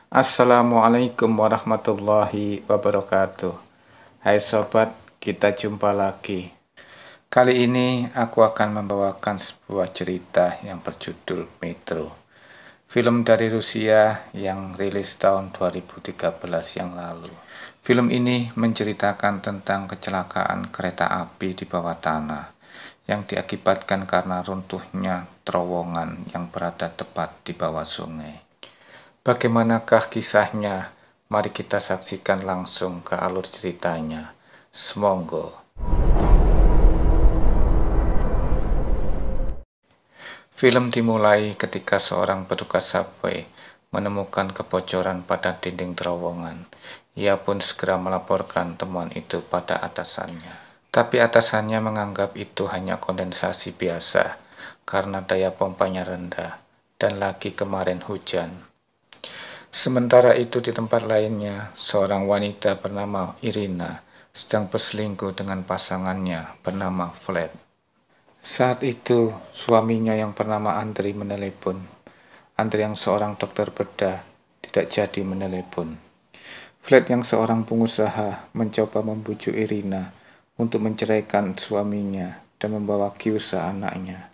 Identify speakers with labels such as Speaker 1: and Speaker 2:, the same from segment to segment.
Speaker 1: Assalamualaikum warahmatullahi wabarakatuh. Hai sobat, kita jumpa lagi. Kali ini aku akan membawakan sebuah cerita yang berjudul Metro. Film dari Rusia yang rilis tahun 2013 yang lalu. Film ini menceritakan tentang kecelakaan kereta api di bawah tanah yang diakibatkan karena runtuhnya terowongan yang berada tepat di bawah sungai. Bagaimanakah kisahnya? Mari kita saksikan langsung ke alur ceritanya. Semonggo. Film dimulai ketika seorang petugas subway menemukan kebocoran pada dinding terowongan. Ia pun segera melaporkan temuan itu pada atasannya. Tapi atasannya menganggap itu hanya kondensasi biasa karena daya pompanya rendah dan lagi kemarin hujan. Sementara itu di tempat lainnya, seorang wanita bernama Irina sedang berselingkuh dengan pasangannya bernama Vlad. Saat itu, suaminya yang bernama Andri menelepon. Andri yang seorang dokter bedah tidak jadi menelepon. Vlad yang seorang pengusaha mencoba membujuk Irina untuk menceraikan suaminya dan membawa Kyusa anaknya.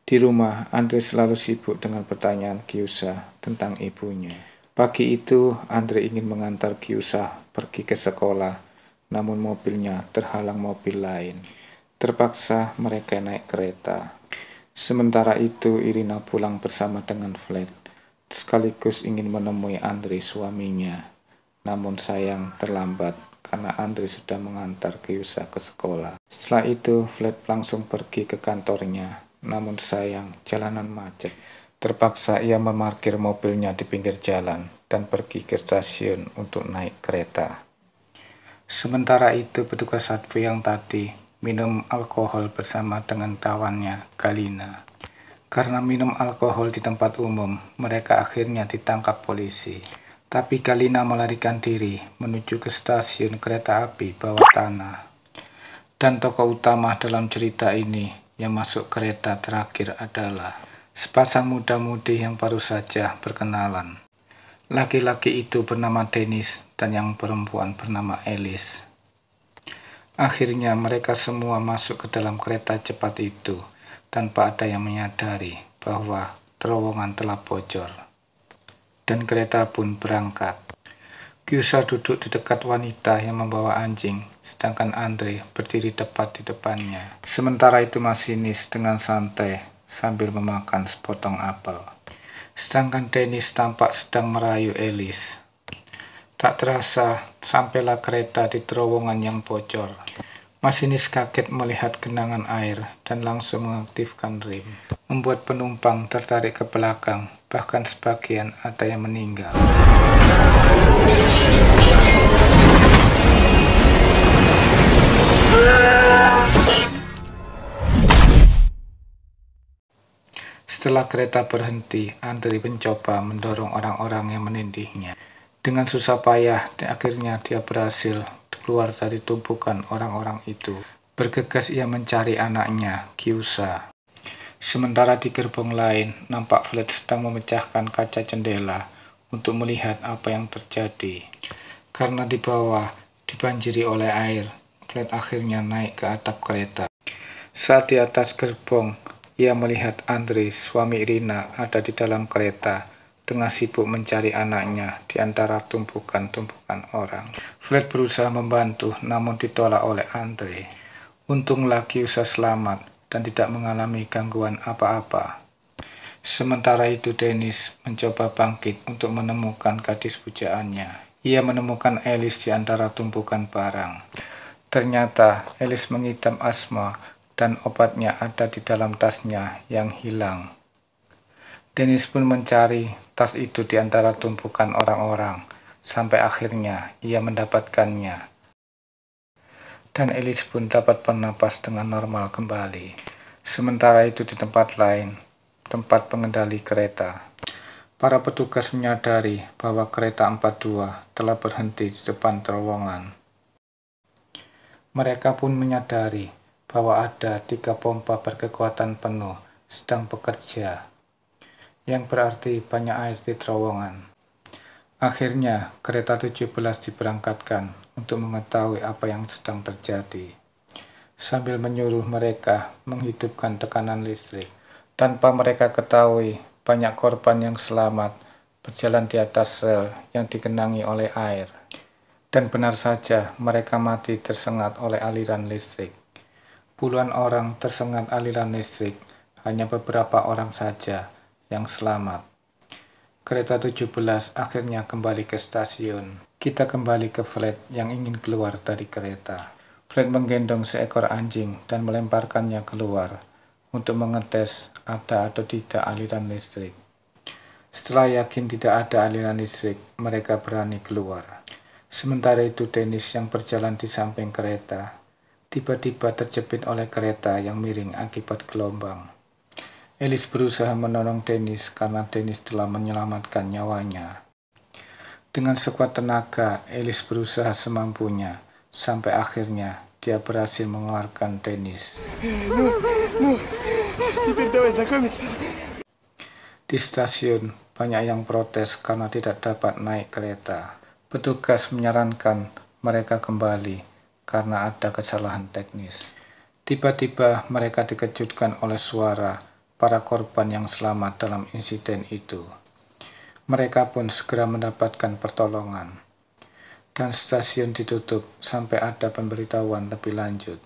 Speaker 1: Di rumah, Andre selalu sibuk dengan pertanyaan Kyusa tentang ibunya. Pagi itu, Andre ingin mengantar Kyusa pergi ke sekolah, namun mobilnya terhalang mobil lain. Terpaksa mereka naik kereta. Sementara itu, Irina pulang bersama dengan Vlad, sekaligus ingin menemui Andre suaminya. Namun sayang terlambat karena Andre sudah mengantar Kyusa ke sekolah. Setelah itu, Vlad langsung pergi ke kantornya. Namun sayang, jalanan macet. Terpaksa ia memarkir mobilnya di pinggir jalan dan pergi ke stasiun untuk naik kereta. Sementara itu, petugas subway yang tadi minum alkohol bersama dengan kawannya, Galina. Karena minum alkohol di tempat umum, mereka akhirnya ditangkap polisi. Tapi Galina melarikan diri menuju ke stasiun kereta api bawah tanah. Dan tokoh utama dalam cerita ini yang masuk kereta terakhir adalah sepasang muda-mudi yang baru saja berkenalan. Laki-laki itu bernama Dennis dan yang perempuan bernama Alice. Akhirnya mereka semua masuk ke dalam kereta cepat itu tanpa ada yang menyadari bahwa terowongan telah bocor. Dan kereta pun berangkat. Kyusa duduk di dekat wanita yang membawa anjing, sedangkan Andre berdiri tepat di depannya. Sementara itu masinis dengan santai sambil memakan sepotong apel. Sedangkan Dennis tampak sedang merayu Alice. Tak terasa, sampailah kereta di terowongan yang bocor. Masinis kaget melihat genangan air dan langsung mengaktifkan rem, membuat penumpang tertarik ke belakang, bahkan sebagian ada yang meninggal. Setelah kereta berhenti, Andri mencoba mendorong orang-orang yang menindihnya. Dengan susah payah, akhirnya dia berhasil keluar dari tumpukan orang-orang itu. Bergegas ia mencari anaknya, Kyusa. Sementara di gerbong lain, nampak Vlad sedang memecahkan kaca jendela untuk melihat apa yang terjadi. Karena di bawah dibanjiri oleh air, Vlad akhirnya naik ke atap kereta. Saat di atas gerbong, ia melihat Andre, suami Irina, ada di dalam kereta, tengah sibuk mencari anaknya di antara tumpukan-tumpukan orang. Vlad berusaha membantu, namun ditolak oleh Andre. Untunglah Kyusa selamat dan tidak mengalami gangguan apa-apa. Sementara itu Dennis mencoba bangkit untuk menemukan gadis pujaannya. Ia menemukan Alice di antara tumpukan barang. Ternyata Alice mengidap asma dan obatnya ada di dalam tasnya yang hilang. Dennis pun mencari tas itu di antara tumpukan orang-orang, sampai akhirnya ia mendapatkannya. Dan Alice pun dapat bernapas dengan normal kembali. Sementara itu di tempat lain, tempat pengendali kereta, para petugas menyadari bahwa kereta 42 telah berhenti di depan terowongan. Mereka pun menyadari bahwa ada 3 pompa berkekuatan penuh sedang bekerja, yang berarti banyak air di terowongan. Akhirnya, kereta 17 diberangkatkan untuk mengetahui apa yang sedang terjadi, sambil menyuruh mereka menghidupkan tekanan listrik. Tanpa mereka ketahui, banyak korban yang selamat berjalan di atas rel yang digenangi oleh air. Dan benar saja, mereka mati tersengat oleh aliran listrik. Puluhan orang tersengat aliran listrik, hanya beberapa orang saja yang selamat. Kereta 17 akhirnya kembali ke stasiun. Kita kembali ke Fred yang ingin keluar dari kereta. Fred menggendong seekor anjing dan melemparkannya keluar untuk mengetes ada atau tidak aliran listrik. Setelah yakin tidak ada aliran listrik, mereka berani keluar. Sementara itu Dennis yang berjalan di samping kereta tiba-tiba terjepit oleh kereta yang miring akibat gelombang. Alice berusaha menolong Dennis karena Dennis telah menyelamatkan nyawanya. Dengan sekuat tenaga, Alice berusaha semampunya, sampai akhirnya dia berhasil mengeluarkan Dennis. Di stasiun, banyak yang protes karena tidak dapat naik kereta. Petugas menyarankan mereka kembali karena ada kesalahan teknis. Tiba-tiba mereka dikejutkan oleh suara para korban yang selamat dalam insiden itu. Mereka pun segera mendapatkan pertolongan, dan stasiun ditutup sampai ada pemberitahuan lebih lanjut.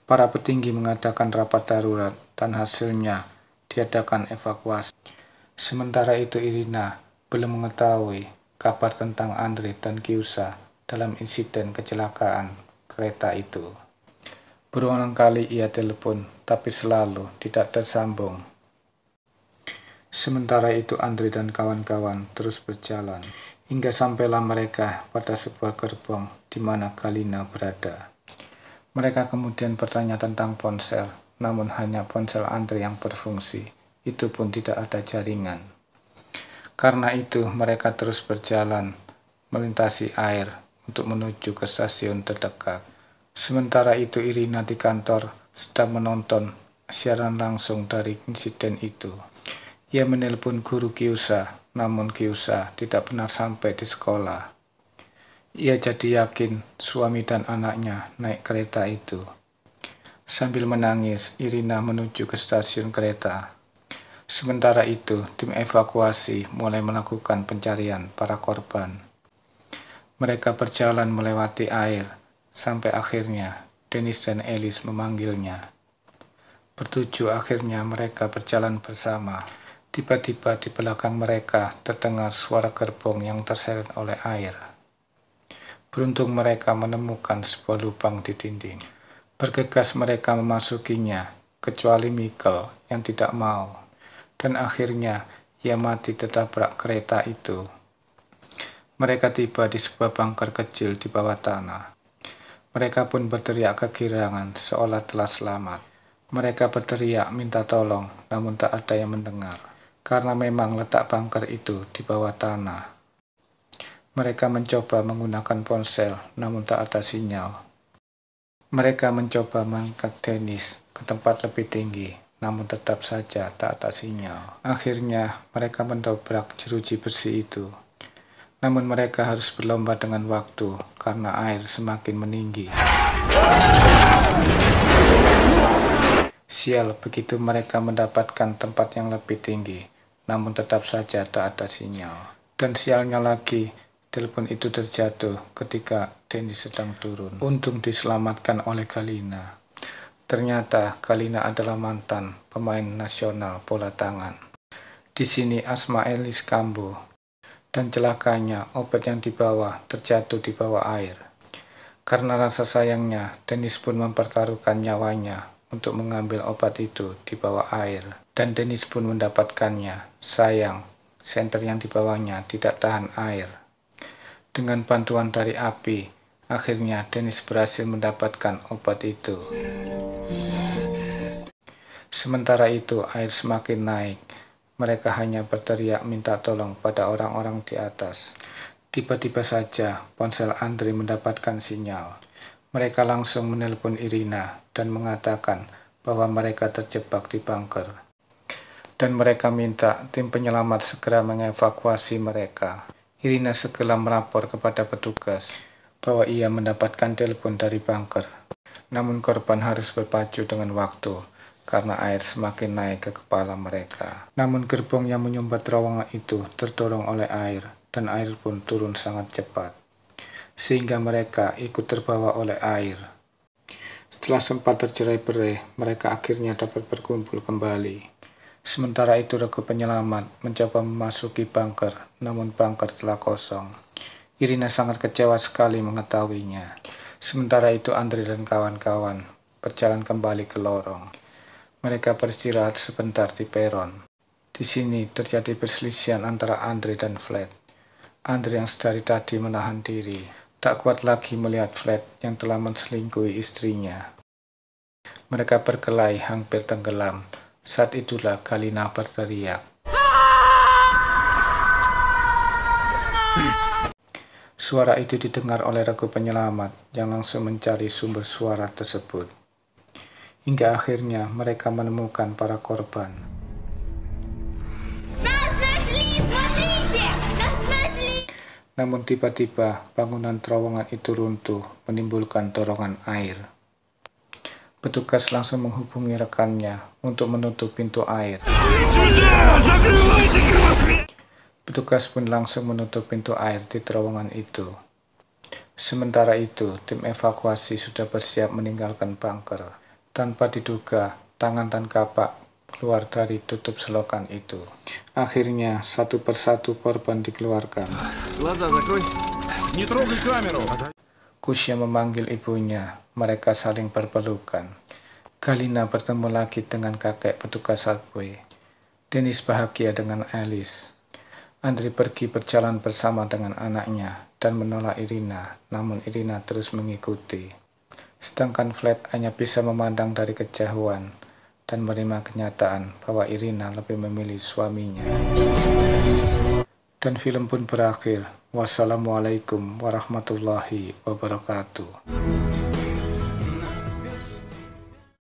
Speaker 1: Para petinggi mengadakan rapat darurat dan hasilnya diadakan evakuasi. Sementara itu Irina belum mengetahui kabar tentang Andre dan Kyusa dalam insiden kecelakaan kereta itu. Berulang kali ia telepon, tapi selalu tidak tersambung. Sementara itu Andre dan kawan-kawan terus berjalan, hingga sampailah mereka pada sebuah gerbong di mana Galina berada. Mereka kemudian bertanya tentang ponsel, namun hanya ponsel Andre yang berfungsi, itu pun tidak ada jaringan. Karena itu mereka terus berjalan, melintasi air untuk menuju ke stasiun terdekat. Sementara itu Irina di kantor sedang menonton siaran langsung dari insiden itu. Ia menelpon guru Kyusa, namun Kyusa tidak pernah sampai di sekolah. Ia jadi yakin suami dan anaknya naik kereta itu. Sambil menangis, Irina menuju ke stasiun kereta. Sementara itu, tim evakuasi mulai melakukan pencarian para korban. Mereka berjalan melewati air, sampai akhirnya Dennis dan Alice memanggilnya. Bertujuh akhirnya mereka berjalan bersama. Tiba-tiba di belakang mereka terdengar suara gerbong yang terseret oleh air. Beruntung mereka menemukan sebuah lubang di dinding. Bergegas mereka memasukinya, kecuali Michael yang tidak mau. Dan akhirnya ia mati tertabrak kereta itu. Mereka tiba di sebuah bunker kecil di bawah tanah. Mereka pun berteriak kegirangan seolah telah selamat. Mereka berteriak minta tolong, namun tak ada yang mendengar. Karena memang letak bunker itu di bawah tanah. Mereka mencoba menggunakan ponsel, namun tak ada sinyal. Mereka mencoba mengangkat Dennis ke tempat lebih tinggi, namun tetap saja tak ada sinyal. Akhirnya mereka mendobrak jeruji besi itu. Namun mereka harus berlomba dengan waktu karena air semakin meninggi. Sial, begitu mereka mendapatkan tempat yang lebih tinggi, namun tetap saja tak ada sinyal. Dan sialnya lagi, telepon itu terjatuh ketika Dennis sedang turun. Untung diselamatkan oleh Galina. Ternyata Galina adalah mantan pemain nasional bola tangan. Di sini asma Alice kambuh. Dan celakanya obat yang dibawa terjatuh di bawah air. Karena rasa sayangnya, Dennis pun mempertaruhkan nyawanya untuk mengambil obat itu di bawah air. Dan Dennis pun mendapatkannya. Sayang, senter yang dibawanya tidak tahan air. Dengan bantuan dari api, akhirnya Dennis berhasil mendapatkan obat itu. Sementara itu air semakin naik. Mereka hanya berteriak minta tolong pada orang-orang di atas. Tiba-tiba saja ponsel Andre mendapatkan sinyal. Mereka langsung menelpon Irina dan mengatakan bahwa mereka terjebak di bunker. Dan mereka minta tim penyelamat segera mengevakuasi mereka. Irina segera melapor kepada petugas bahwa ia mendapatkan telepon dari bunker. Namun korban harus berpacu dengan waktu karena air semakin naik ke kepala mereka. Namun gerbong yang menyumbat terowongan itu terdorong oleh air dan air pun turun sangat cepat, sehingga mereka ikut terbawa oleh air. Setelah sempat tercerai-berai, mereka akhirnya dapat berkumpul kembali. Sementara itu regu penyelamat mencoba memasuki bunker, namun bunker telah kosong. Irina sangat kecewa sekali mengetahuinya. Sementara itu Andre dan kawan-kawan berjalan kembali ke lorong. Mereka beristirahat sebentar di peron. Di sini terjadi perselisihan antara Andre dan Flat. Andre yang sedari tadi menahan diri, tak kuat lagi melihat Flat yang telah menselingkuhi istrinya. Mereka berkelahi hampir tenggelam. Saat itulah Galina berteriak. Suara itu didengar oleh regu penyelamat yang langsung mencari sumber suara tersebut. Hingga akhirnya mereka menemukan para korban. Namun tiba-tiba bangunan terowongan itu runtuh, menimbulkan dorongan air. Petugas langsung menghubungi rekannya untuk menutup pintu air. Petugas pun langsung menutup pintu air di terowongan itu. Sementara itu, tim evakuasi sudah bersiap meninggalkan bunker. Tanpa diduga, tangan dan kapak keluar dari tutup selokan itu. Akhirnya, satu persatu korban dikeluarkan. Kusya memanggil ibunya. Mereka saling berpelukan. Galina bertemu lagi dengan kakek petugas subway. Dennis bahagia dengan Alice. Andre pergi berjalan bersama dengan anaknya dan menolak Irina, namun Irina terus mengikuti. Sedangkan Flat hanya bisa memandang dari kejauhan dan menerima kenyataan bahwa Irina lebih memilih suaminya. Dan film pun berakhir. Wassalamualaikum warahmatullahi wabarakatuh.